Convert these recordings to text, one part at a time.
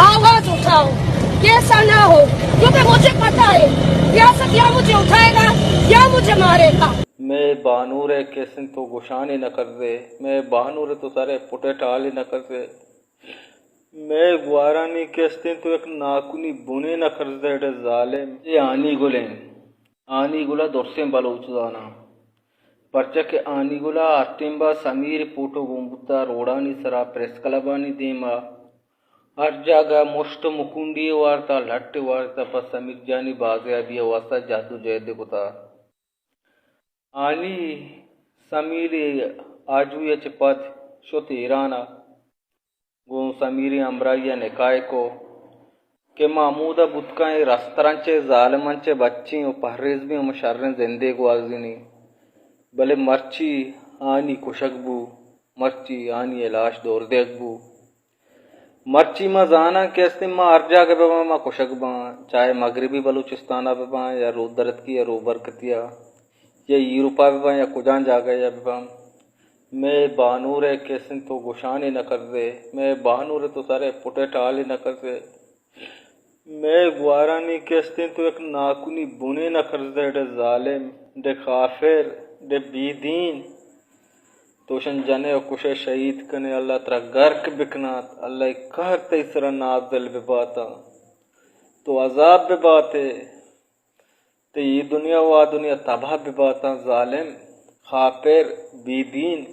आवाज उठाओ, ये ऐसा ना हो, क्योंकि मुझे पता है रियासत या मुझे उठाएगा या मुझे मारेगा। मैं बानूर है कैसे तो गुशानी न कर दे, मैं बानूर तो सारे पुटे टाली न कर दे, मैं गुआरानी कैसे तो एक नाकुनी बुने न कर दे जालिम। ये आनी गुला दोरसे बलोच दाना परचा के आनी गुला आतिम्बा समीर पूटो गुम्बुता रोडानी सरा प्रेस कलबानी देमा हर जगह मुश्त मुकुंडी वार्ता लट्ट वार्ता पर समीर जानी बाज़िया भी वास्ता जादू जयदे कुता आनी समीरी आजुया चपत शोत ईराना गो समीरी अमराइया निकाय को के मामूदा बुतकाएं रस्तरंचे जालमंचे बच्ची और पहरेज भी हम शर्रन जिंदे को आज़िनी भले मर्ची आनी कुशकबू मर्ची आनी इलाश दौर देखबू मर्ची मा जाना कैसे माँ अर्जा के बाबा माँ कुशकबा चाहे मगरबी बलूचिस्ताना बाबा या रोदरत की या रोबरकतिया या यूरोपा बाबा या कुजान जा गए या बाबा मैं बानूर है कैसे तो गुशानी न कर दे, मैं बानूर तो सारे पुटे टाली न कर दे, मैं गुआरानी कैसे तो एक नाकुनी बुने न कर दे जालिम डे काफिर डे बीदीन तोशन जने और कुशे शहीद कने अल्लाह तरा गर्क बिकनात अल्लाह कहर तेसरा नाज़िल बेबाता तो अजाब बेबाते ते ये दुनिया वा दुनिया तबाह बेबाता जालिम खाफिर बीदीन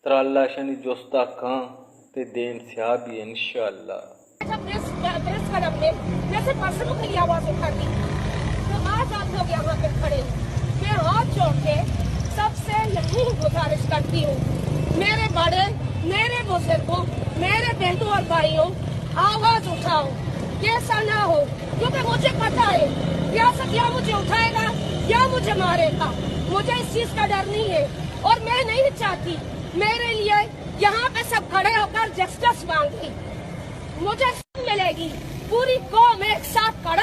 तरा अल्लाह शनी जोस्ता कां ते देन सियाबी इंशाअल्लाह। प्रेस क्लब में जैसे पर्सनों के लिए आवाज उठाती, तो आज आप लोग यहाँ पे खड़े हो, मैं हाथ जोड़ के सबसे यही गुजारिश करती हूँ, मेरे बड़े मेरे बुजुर्गों मेरे बहनों और भाइयों आवाज उठाओ, ये ऐसा ना हो, क्योंकि मुझे पता है रियासत या मुझे उठाएगा या मुझे मारेगा। मुझे इस चीज का डर नहीं है और मैं नहीं चाहती मेरे लिए यहाँ पे सब खड़े होकर जस्टिस मांगे, मुझे मिलेगी, पूरी कौम एक साथ खड़ा